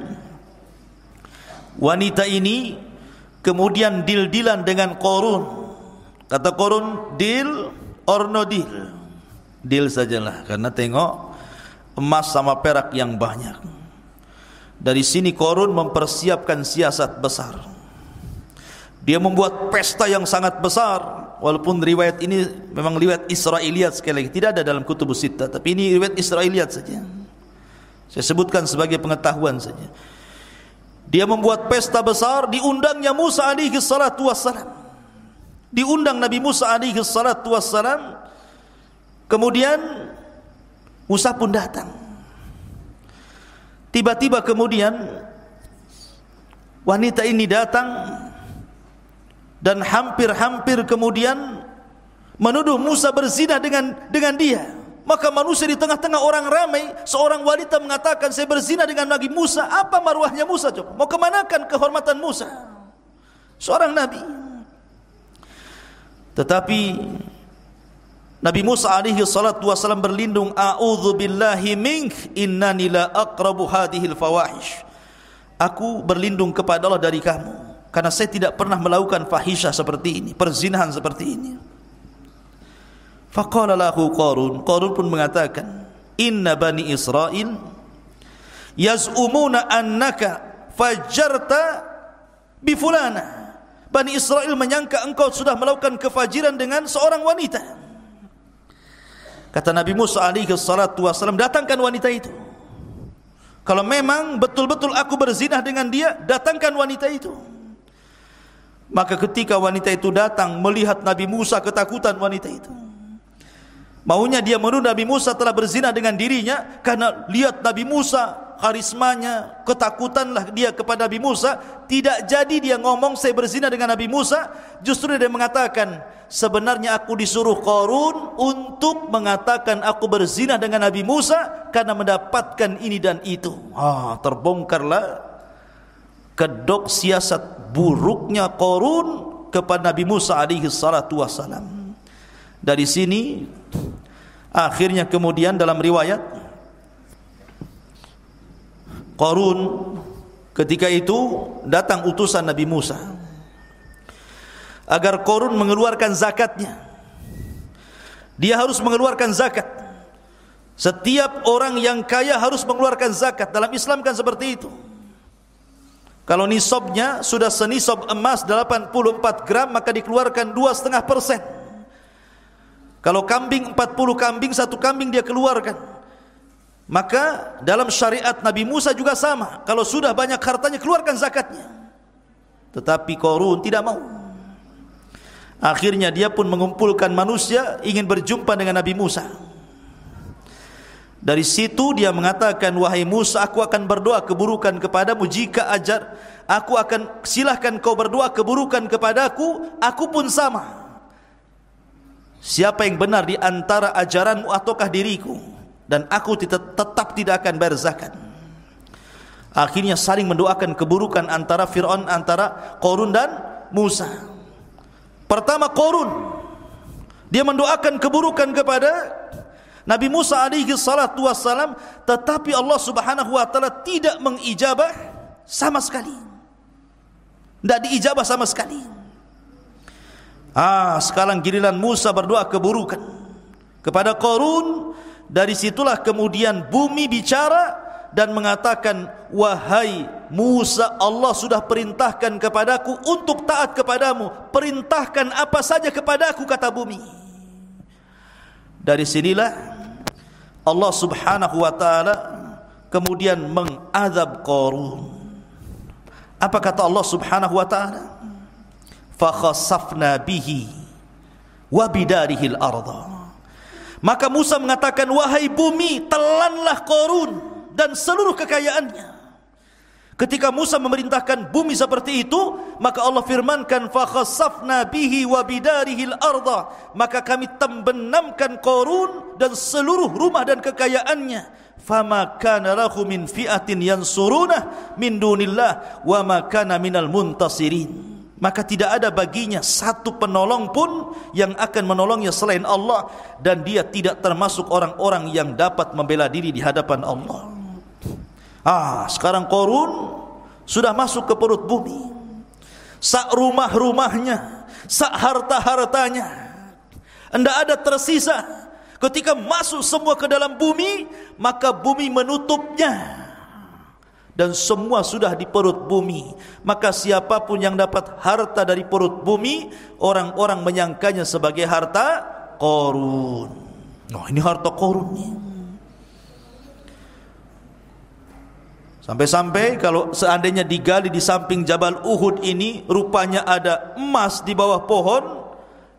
wanita ini kemudian deal-dealan dengan Qarun. Kata Qarun, deal or no deal? Deal sajalah, karena tengok emas sama perak yang banyak. Dari sini Qarun mempersiapkan siasat besar. Dia membuat pesta yang sangat besar. Walaupun riwayat ini memang riwayat Israiliyat, sekali lagi tidak ada dalam kutubus sittah, tapi ini riwayat Israiliyat saja. Saya sebutkan sebagai pengetahuan saja. Dia membuat pesta besar, diundangnya Musa alaihi salatu wassalam. Diundang Nabi Musa alaihi salatu wassalam. Kemudian Musa pun datang. Tiba-tiba kemudian wanita ini datang dan hampir-hampir kemudian menuduh Musa berzina dengan dia. Maka manusia di tengah-tengah orang ramai, seorang wanita mengatakan, saya berzina dengan Nabi Musa. Apa marwahnya Musa coba? Mau kemanakan kehormatan Musa? Seorang Nabi. Tetapi Nabi Musa alaihi salatu wasallam berlindung, a'udzu billahi mink innani la aqrabu hadhil fawahish. Aku berlindung kepada Allah dari kamu, karena saya tidak pernah melakukan fahisyah seperti ini, perzinahan seperti ini. Faqala lahu Qarun, Qarun pun mengatakan, inna bani Israel yaz'umuna annaka fajjarta bi fulana. Bani Israel menyangka engkau sudah melakukan kefajiran dengan seorang wanita. Kata Nabi Musa alaihi salatu wasallam, datangkan wanita itu. Kalau memang betul-betul aku berzinah dengan dia, datangkan wanita itu. Maka ketika wanita itu datang, melihat Nabi Musa, ketakutan wanita itu. Maunya dia menuduh Nabi Musa telah berzina dengan dirinya, karena lihat Nabi Musa, karismanya, ketakutanlah dia kepada Nabi Musa. Tidak jadi dia ngomong saya berzina dengan Nabi Musa, justru dia mengatakan, sebenarnya aku disuruh Qarun untuk mengatakan aku berzina dengan Nabi Musa karena mendapatkan ini dan itu. Terbongkarlah kedok siasat buruknya Qarun kepada Nabi Musa alaihi salatu wassalam. Dari sini akhirnya kemudian dalam riwayat, Qarun ketika itu datang utusan Nabi Musa agar Qarun mengeluarkan zakatnya. Dia harus mengeluarkan zakat. Setiap orang yang kaya harus mengeluarkan zakat. Dalam Islam kan seperti itu. Kalau nisabnya sudah senisab emas 84 gram, maka dikeluarkan 2,5%. Kalau kambing 40 kambing, 1 kambing dia keluarkan. Maka dalam syariat Nabi Musa juga sama. Kalau sudah banyak hartanya, keluarkan zakatnya. Tetapi Qarun tidak mau. Akhirnya dia pun mengumpulkan manusia, ingin berjumpa dengan Nabi Musa. Dari situ dia mengatakan, wahai Musa, aku akan berdoa keburukan kepadamu jika aku akan, silahkan kau berdoa keburukan kepadaku, aku pun sama. Siapa yang benar di antara ajaranmu ataukah diriku, dan aku tetap tidak akan bayar zakat. Akhirnya saling mendoakan keburukan antara Fir'aun, antara Qarun dan Musa. Pertama Qarun, dia mendoakan keburukan kepada Nabi Musa alaihi salatu wassalam, tetapi Allah subhanahu wa ta'ala tidak mengijabah sama sekali. Tidak diijabah sama sekali. Sekarang giliran Musa berdoa keburukan kepada Qarun. Dari situlah kemudian bumi bicara dan mengatakan, wahai Musa, Allah sudah perintahkan kepadaku untuk taat kepadamu. Perintahkan apa saja kepadaku, kata bumi. Dari sinilah Allah subhanahu wa ta'ala kemudian mengazab Qarun. Apa kata Allah subhanahu wa ta'ala? fakhasafna bihi wa bidarihil arda. Maka Musa mengatakan, wahai bumi, telanlah Qarun dan seluruh kekayaannya. Ketika Musa memerintahkan bumi seperti itu, maka Allah firmankan, fakhasafna bihi wa bidarihil arda, maka kami tembenamkan Qarun dan seluruh rumah dan kekayaannya. Fama kana lahu min fi'atin yansurunah min dunillah wa ma kana minal muntasirin. Maka tidak ada baginya satu penolong pun yang akan menolongnya selain Allah, dan dia tidak termasuk orang-orang yang dapat membela diri di hadapan Allah. Sekarang Qarun sudah masuk ke perut bumi. Sak rumah-rumahnya, sak harta-hartanya, tidak ada tersisa. Ketika masuk semua ke dalam bumi, maka bumi menutupnya. Dan semua sudah di perut bumi. Maka siapapun yang dapat harta dari perut bumi, orang-orang menyangkanya sebagai harta Qarun. Ini harta Qarun nih. Sampai-sampai kalau seandainya digali di samping Jabal Uhud ini, rupanya ada emas di bawah pohon,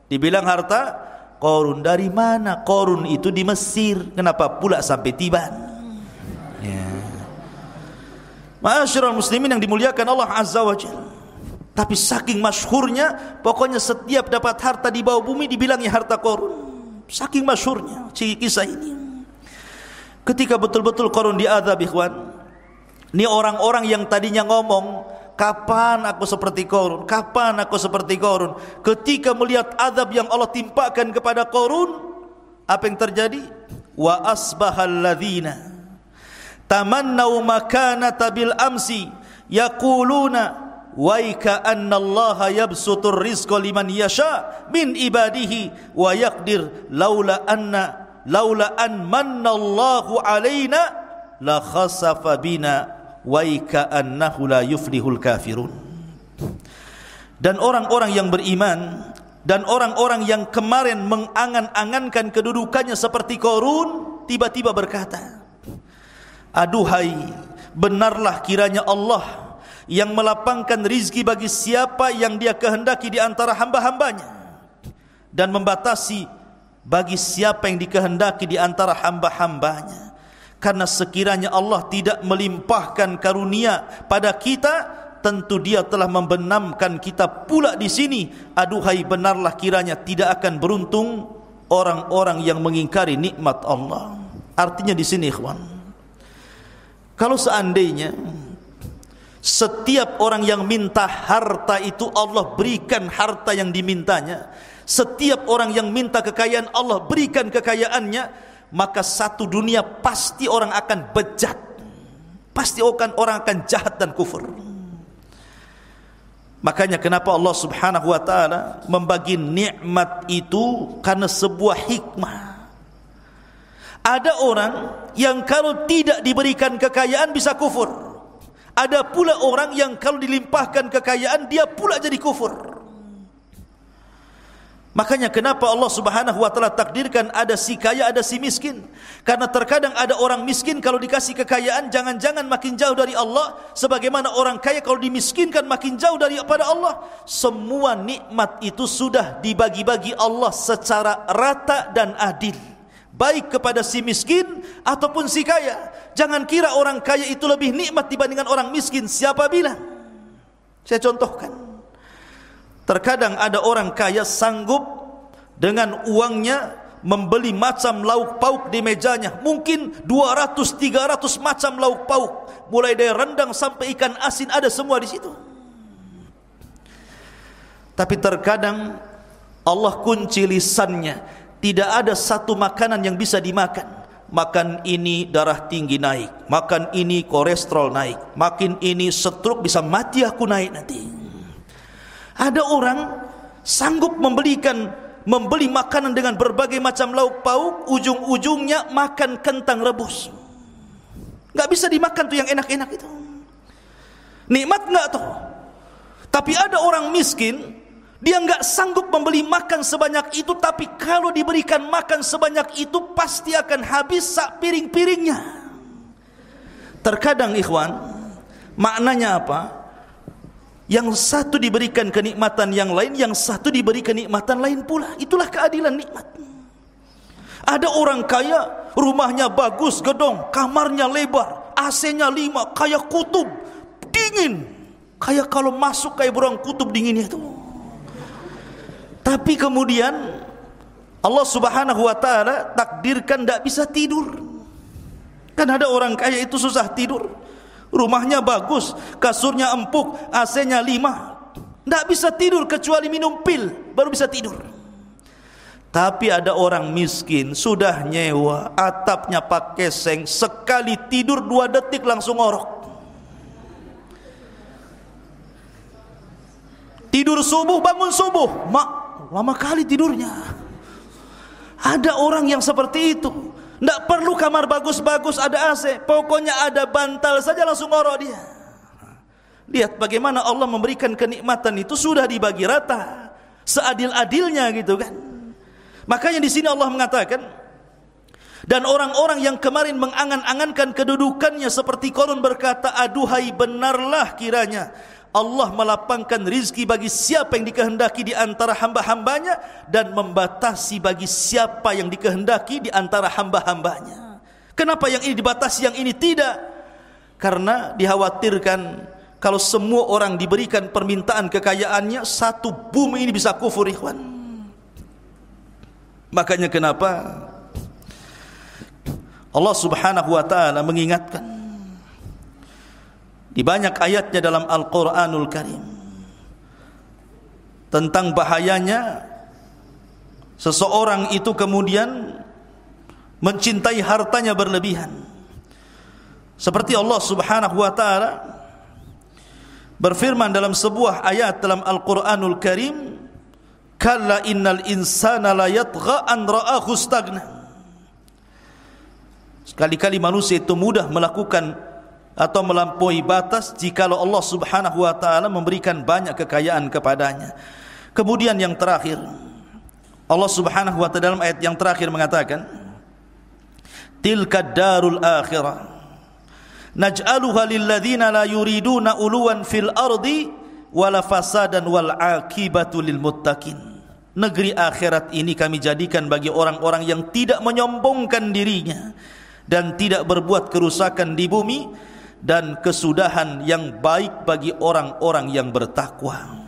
dibilang harta Qarun. Dari mana? Qarun itu di Mesir. Kenapa pula sampai Tiban? Ma'asyiral muslimin yang dimuliakan Allah Azza wa Jalla. Tapi saking masyhurnya, pokoknya setiap dapat harta di bawah bumi dibilangi harta Qarun. Saking masyhurnya kisah ini. Ketika betul-betul Qarun diazab, ikhwan, ini orang-orang yang tadinya ngomong, kapan aku seperti Qarun, kapan aku seperti Qarun, ketika melihat azab yang Allah timpakan kepada Qarun, apa yang terjadi? Wa asbahal ladzina tamannau makanata bil amsi yaquluna waika annallaha yabsutur rizqa liman yasha min ibadihi wa yaqdir laula an mannallahu alaina la khasafa bina waika annahu la yuflihul kafirun. Dan orang-orang yang beriman dan orang-orang yang kemarin mengangan-angankan kedudukannya seperti Qarun tiba-tiba berkata, aduhai, benarlah kiranya Allah yang melapangkan rizki bagi siapa yang dia kehendaki di antara hamba-hambanya, dan membatasi bagi siapa yang dikehendaki di antara hamba-hambanya. Karena sekiranya Allah tidak melimpahkan karunia pada kita, tentu Dia telah membenamkan kita pula di sini. Aduhai, benarlah kiranya tidak akan beruntung orang-orang yang mengingkari nikmat Allah. Artinya di sini, ikhwan, kalau seandainya setiap orang yang minta harta itu Allah berikan harta yang dimintanya, setiap orang yang minta kekayaan Allah berikan kekayaannya, maka satu dunia pasti orang akan bejat, pasti orang akan jahat dan kufur. Makanya kenapa Allah Subhanahu wa taala membagi nikmat itu karena sebuah hikmah. Ada orang yang kalau tidak diberikan kekayaan bisa kufur. Ada pula orang yang kalau dilimpahkan kekayaan dia pula jadi kufur. Makanya kenapa Allah Subhanahu wa taala takdirkan ada si kaya, ada si miskin. Karena terkadang ada orang miskin kalau dikasih kekayaan jangan-jangan makin jauh dari Allah, sebagaimana orang kaya kalau dimiskinkan makin jauh daripada Allah. Semua nikmat itu sudah dibagi-bagi Allah secara rata dan adil, baik kepada si miskin ataupun si kaya. Jangan kira orang kaya itu lebih nikmat dibandingkan orang miskin. Siapa bilang? Saya contohkan. Terkadang ada orang kaya sanggup dengan uangnya membeli macam lauk pauk di mejanya. Mungkin 200-300 macam lauk pauk, mulai dari rendang sampai ikan asin ada semua di situ. Tapi terkadang Allah kunci lisannya, tidak ada satu makanan yang bisa dimakan. Makan ini darah tinggi naik, makan ini kolesterol naik, makin ini stroke, bisa mati aku naik nanti. Ada orang sanggup membeli makanan dengan berbagai macam lauk pauk, ujung-ujungnya makan kentang rebus. Gak bisa dimakan tuh yang enak-enak itu. Nikmat gak tuh? Tapi ada orang miskin, dia enggak sanggup membeli makan sebanyak itu, tapi kalau diberikan makan sebanyak itu pasti akan habis sak piring-piringnya. Terkadang, ikhwan, maknanya apa? Yang satu diberikan kenikmatan yang lain, yang satu diberi kenikmatan lain pula. Itulah keadilan nikmat. Ada orang kaya, rumahnya bagus, gedong, kamarnya lebar, AC-nya 5, kayak kutub, dingin. Kayak kalau masuk kayak burung kutub dinginnya itu. Tapi kemudian Allah Subhanahu wa taala takdirkan tidak bisa tidur. Kan ada orang kaya itu susah tidur. Rumahnya bagus, kasurnya empuk, AC-nya 5. Tidak bisa tidur kecuali minum pil baru bisa tidur. Tapi ada orang miskin sudah nyewa, atapnya pakai seng, sekali tidur 2 detik langsung ngorok. Tidur subuh, bangun subuh, lama kali tidurnya. Ada orang yang seperti itu. Tidak perlu kamar bagus-bagus ada AC, pokoknya ada bantal saja langsung ngorok dia. Lihat bagaimana Allah memberikan kenikmatan itu sudah dibagi rata, seadil-adilnya gitu kan. Makanya di sini Allah mengatakan, dan orang-orang yang kemarin mengangan-angankan kedudukannya seperti Qarun berkata, aduhai, benarlah kiranya Allah melapangkan rizki bagi siapa yang dikehendaki di antara hamba-hambanya, dan membatasi bagi siapa yang dikehendaki di antara hamba-hambanya. Kenapa yang ini dibatasi, yang ini tidak? Karena dikhawatirkan kalau semua orang diberikan permintaan kekayaannya, satu bumi ini bisa kufur, ikhwan. Makanya kenapa Allah Subhanahu wa ta'ala mengingatkan di banyak ayatnya dalam Al-Quranul Karim tentang bahayanya seseorang itu kemudian mencintai hartanya berlebihan. Seperti Allah Subhanahu wa ta'ala berfirman dalam sebuah ayat dalam Al-Quranul Karim, kalla innal insana la yatgha an ra'ahu stagna. Sekali-kali manusia itu mudah melakukan atau melampaui batas jikalau Allah Subhanahu wa ta'ala memberikan banyak kekayaan kepadanya. Kemudian yang terakhir, Allah Subhanahu wa ta'ala dalam ayat yang terakhir mengatakan, tilka darul akhirah naj'aluha lilladzina la yuriduna uluwan fil ardi wala fasadan wal aqibatu lil muttaqin. Negeri akhirat ini kami jadikan bagi orang-orang yang tidak menyombongkan dirinya dan tidak berbuat kerusakan di bumi, dan kesudahan yang baik bagi orang-orang yang bertakwa.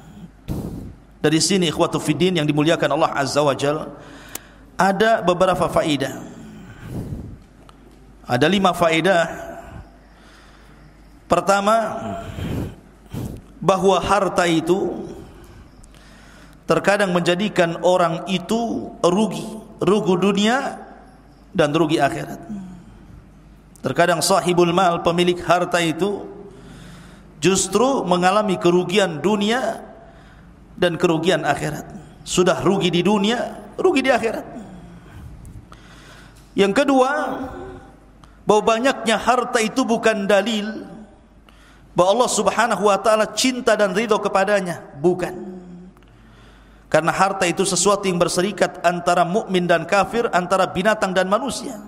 Dari sini ikhwatu fiddin yang dimuliakan Allah Azza wa Jalla, ada beberapa faedah. Ada 5 faedah. Pertama, bahwa harta itu terkadang menjadikan orang itu rugi dunia dan rugi akhirat. Terkadang sahibul mal, pemilik harta itu justru mengalami kerugian dunia dan kerugian akhirat. Sudah rugi di dunia, rugi di akhirat. Yang kedua, bahwa banyaknya harta itu bukan dalil bahwa Allah Subhanahu wa ta'ala cinta dan ridho kepadanya. Bukan. Karena harta itu sesuatu yang berserikat antara mukmin dan kafir, antara binatang dan manusia.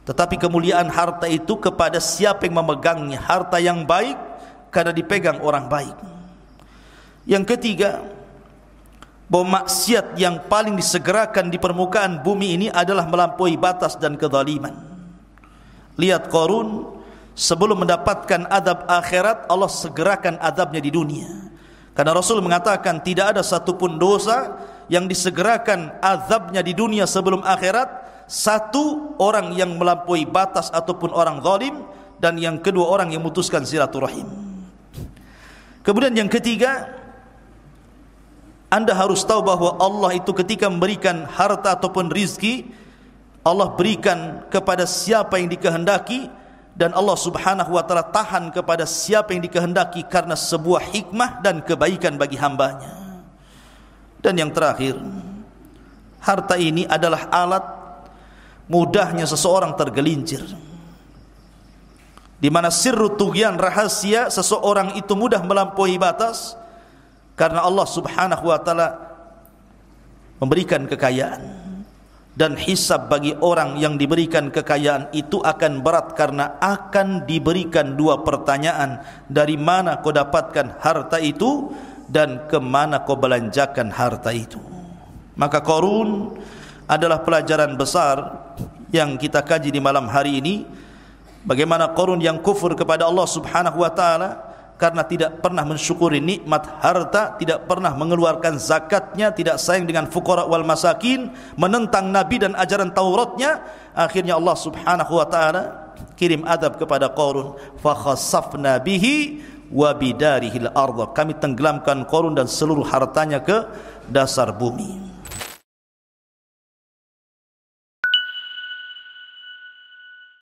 Tetapi kemuliaan harta itu kepada siapa yang memegangnya. Harta yang baik karena dipegang orang baik. Yang ketiga, bahwa maksiat yang paling disegerakan di permukaan bumi ini adalah melampaui batas dan kezaliman. Lihat Qarun, sebelum mendapatkan adab akhirat, Allah segerakan adabnya di dunia. Karena Rasul mengatakan tidak ada satupun dosa yang disegerakan azabnya di dunia sebelum akhirat. Satu, orang yang melampaui batas ataupun orang zalim, dan yang kedua, orang yang memutuskan silaturahim. Kemudian yang ketiga, Anda harus tahu bahwa Allah itu ketika memberikan harta ataupun rizki, Allah berikan kepada siapa yang dikehendaki, dan Allah Subhanahu wa ta'ala tahan kepada siapa yang dikehendaki karena sebuah hikmah dan kebaikan bagi hambanya. Dan yang terakhir, harta ini adalah alat mudahnya seseorang tergelincir, di mana sirru tughyan, rahasia seseorang itu mudah melampaui batas karena Allah Subhanahu wa ta'ala memberikan kekayaan. Dan hisab bagi orang yang diberikan kekayaan itu akan berat, karena akan diberikan 2 pertanyaan. Dari mana kau dapatkan harta itu, dan kemana kau belanjakan harta itu. Maka Qarun adalah pelajaran besar yang kita kaji di malam hari ini. Bagaimana Qarun yang kufur kepada Allah Subhanahu wa ta'ala karena tidak pernah mensyukuri nikmat harta, tidak pernah mengeluarkan zakatnya, tidak sayang dengan fuqara wal masakin, menentang Nabi dan ajaran Tauratnya. Akhirnya Allah Subhanahu wa ta'ala kirim adab kepada Qarun, fa khasafna bihi wa bidarihil ardh. Kami tenggelamkan Qarun dan seluruh hartanya ke dasar bumi.